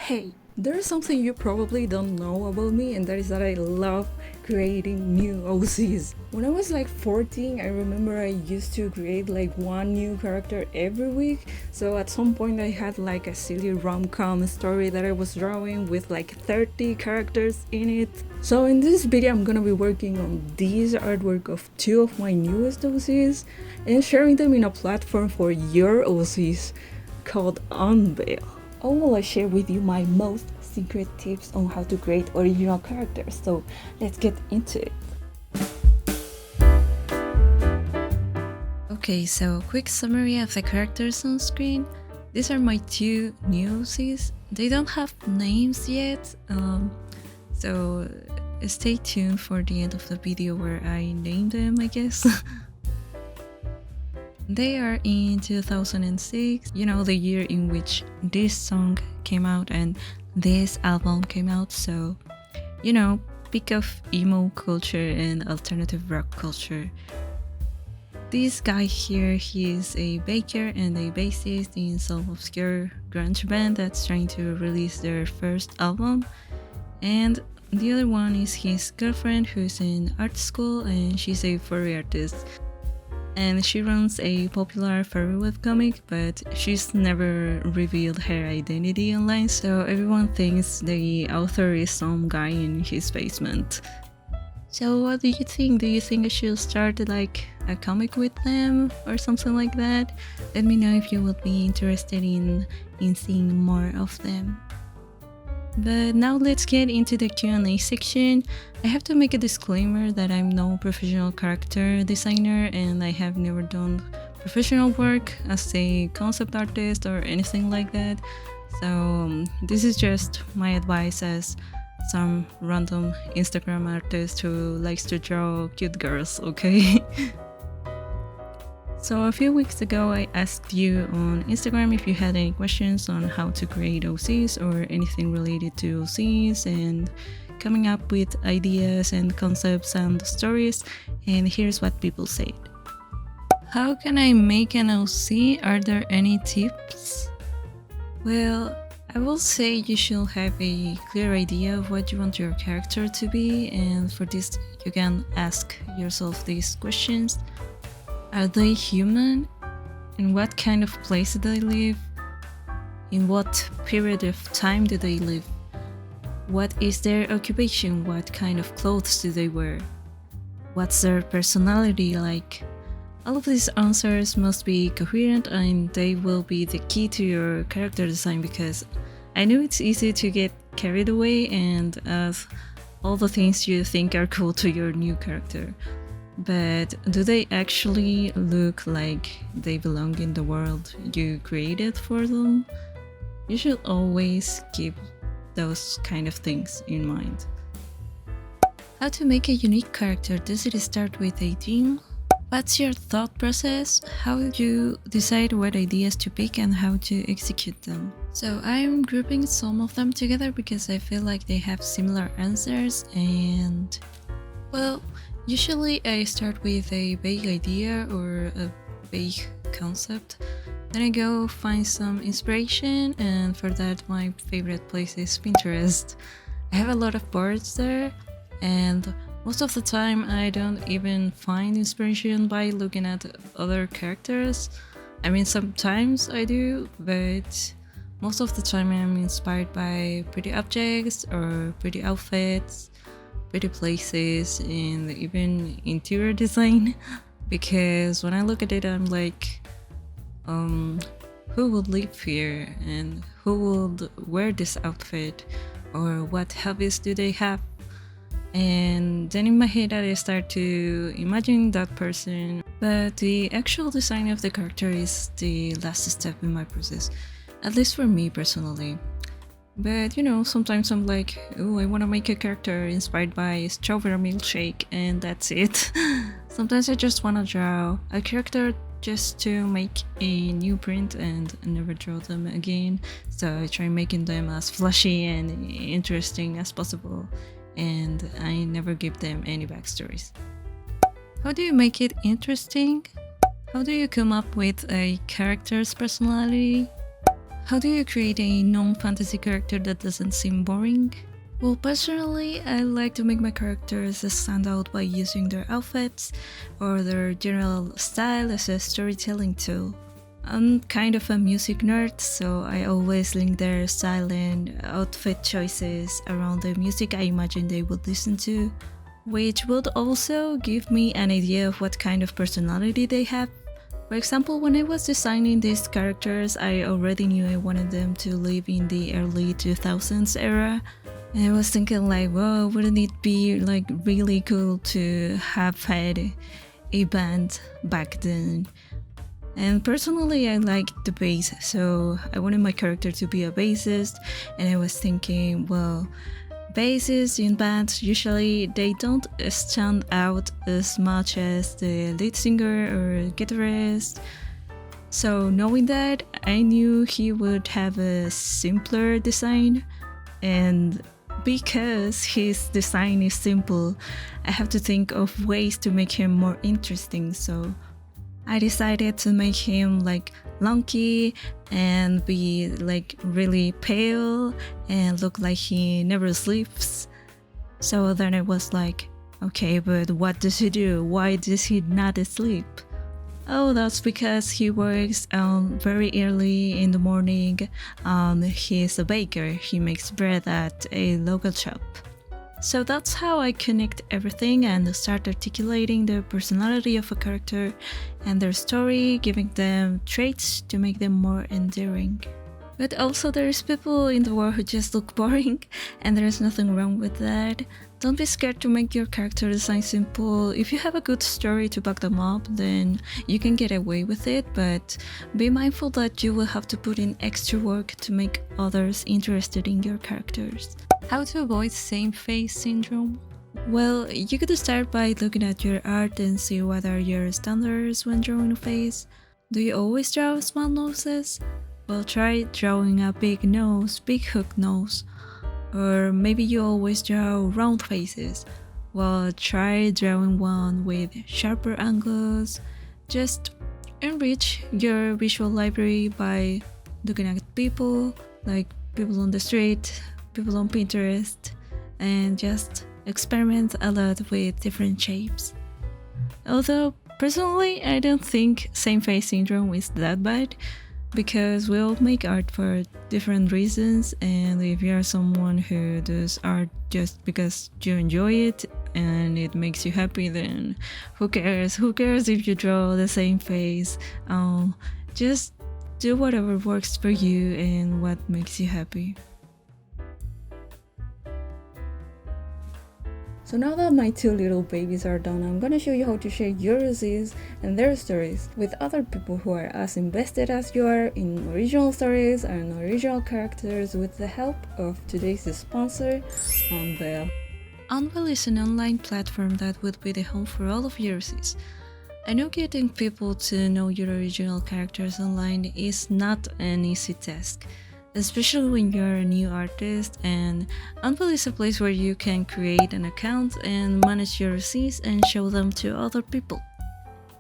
Hey, there's something you probably don't know about me, and that is that I love creating new OCs. When I was like 14, I remember I used to create like one new character every week. So at some point, I had like a silly rom-com story that I was drawing with like 30 characters in it. So in this video, I'm gonna be working on this artwork of two of my newest OCs and sharing them in a platform for your OCs called Unvale. Or will I share with you my most secret tips on how to create original characters? So let's get into it. Okay, so quick summary of the characters on screen. These are my two new OCs. They don't have names yet, so stay tuned for the end of the video where I name them, I guess. They are in 2006, you know, the year in which this song came out and this album came out, so, you know, peak of emo culture and alternative rock culture. This guy here, he is a baker and a bassist in some obscure grunge band that's trying to release their first album, and the other one is his girlfriend who's in art school and she's a furry artist. And she runs a popular furry webcomic, but she's never revealed her identity online, so everyone thinks the author is some guy in his basement. So what do you think? Do you think I should start like a comic with them or something like that? Let me know if you would be interested in seeing more of them. But now let's get into the Q&A section. I have to make a disclaimer that I'm no professional character designer and I have never done professional work as a concept artist or anything like that. So this is just my advice as some random Instagram artist who likes to draw cute girls, okay? So a few weeks ago I asked you on Instagram if you had any questions on how to create OCs or anything related to OCs and coming up with ideas and concepts and stories, and here's what people said. How can I make an OC? Are there any tips? Well, I will say you should have a clear idea of what you want your character to be, and for this you can ask yourself these questions. Are they human? In what kind of place do they live? In what period of time do they live? What is their occupation? What kind of clothes do they wear? What's their personality like? All of these answers must be coherent and they will be the key to your character design, because I know it's easy to get carried away and add all the things you think are cool to your new character. But do they actually look like they belong in the world you created for them? You should always keep those kind of things in mind. How to make a unique character? Does it start with a theme? What's your thought process? How do you decide what ideas to pick and how to execute them? So I'm grouping some of them together because I feel like they have similar answers, and well, usually I start with a vague idea or a vague concept, then I go find some inspiration, and for that my favorite place is Pinterest. I have a lot of boards there, and most of the time I don't even find inspiration by looking at other characters. I mean, sometimes I do, but most of the time I'm inspired by pretty objects or pretty outfits, pretty places, and even interior design, because when I look at it I'm like, who would live here and who would wear this outfit, or what hobbies do they have? And then in my head I start to imagine that person, but the actual design of the character is the last step in my process, at least for me personally. But you know, sometimes I'm like, oh, I want to make a character inspired by strawberry milkshake, and that's it. Sometimes I just want to draw a character just to make a new print and never draw them again. So I try making them as flashy and interesting as possible, and I never give them any backstories. How do you make it interesting? How do you come up with a character's personality? How do you create a non-fantasy character that doesn't seem boring? Well, personally, I like to make my characters stand out by using their outfits or their general style as a storytelling tool. I'm kind of a music nerd, so I always link their style and outfit choices around the music I imagine they would listen to, which would also give me an idea of what kind of personality they have. For example, when I was designing these characters, I already knew I wanted them to live in the early 2000s era. And I was thinking like, whoa, wouldn't it be like really cool to have had a band back then? And personally, I like the bass, so I wanted my character to be a bassist, and I was thinking, well, bassists in bands usually they don't stand out as much as the lead singer or guitarist. So knowing that, I knew he would have a simpler design, and because his design is simple, I have to think of ways to make him more interesting. So I decided to make him like lanky and be like really pale and look like he never sleeps. So then I was like, okay, but what does he do? Why does he not sleep? Oh, that's because he works very early in the morning. He's a baker. He makes bread at a local shop. So that's how I connect everything and start articulating the personality of a character and their story, giving them traits to make them more endearing. But also there's people in the world who just look boring, and there's nothing wrong with that. Don't be scared to make your character design simple. If you have a good story to back them up, then you can get away with it, but be mindful that you will have to put in extra work to make others interested in your characters. How to avoid same face syndrome? Well, you could start by looking at your art and see what are your standards when drawing a face. Do you always draw small noses? Well, try drawing a big nose, big hook nose. Or maybe you always draw round faces. Well, try drawing one with sharper angles. Just enrich your visual library by looking at people, like people on the street, people on Pinterest, and just experiment a lot with different shapes. Although, personally, I don't think same face syndrome is that bad, because we all make art for different reasons, and if you're someone who does art just because you enjoy it and it makes you happy, then who cares? Who cares if you draw the same face? Just do whatever works for you and what makes you happy. So now that my two little babies are done, I'm gonna show you how to share your disease and their stories with other people who are as invested as you are in original stories and original characters with the help of today's sponsor, Unvale. Unvale is an online platform that would be the home for all of your disease. I know getting people to know your original characters online is not an easy task, especially when you're a new artist, and Unvale is a place where you can create an account and manage your receipts and show them to other people.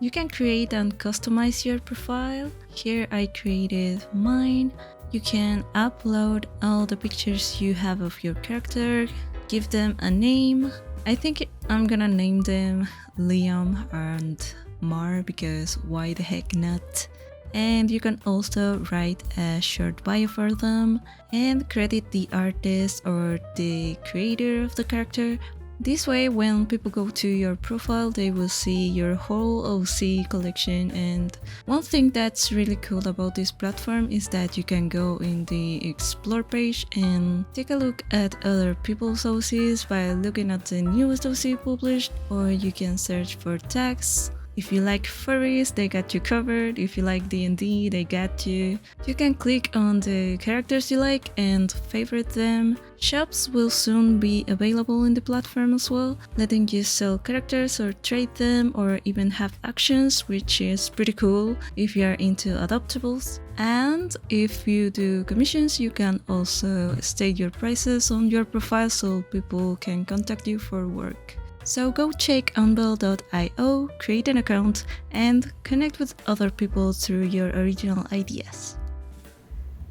You can create and customize your profile. Here I created mine. You can upload all the pictures you have of your character, give them a name. I think I'm gonna name them Liam and Mar, because why the heck not? And you can also write a short bio for them and credit the artist or the creator of the character. This way, when people go to your profile, they will see your whole OC collection. And one thing that's really cool about this platform is that you can go in the explore page and take a look at other people's OCs by looking at the newest OC published, or you can search for tags. If you like furries, they got you covered. If you like D&D, they got you. You can click on the characters you like and favorite them. Shops will soon be available in the platform as well, letting you sell characters or trade them or even have actions, which is pretty cool if you are into adoptables. And if you do commissions, you can also state your prices on your profile so people can contact you for work. So go check unvale.io, create an account, and connect with other people through your original ideas.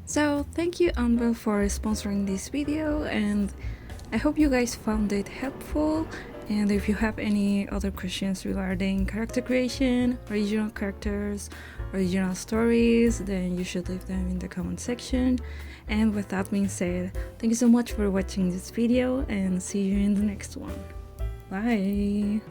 So thank you Unvale for sponsoring this video, and I hope you guys found it helpful. And if you have any other questions regarding character creation, original characters, original stories, then you should leave them in the comment section. And with that being said, thank you so much for watching this video, and see you in the next one. Bye!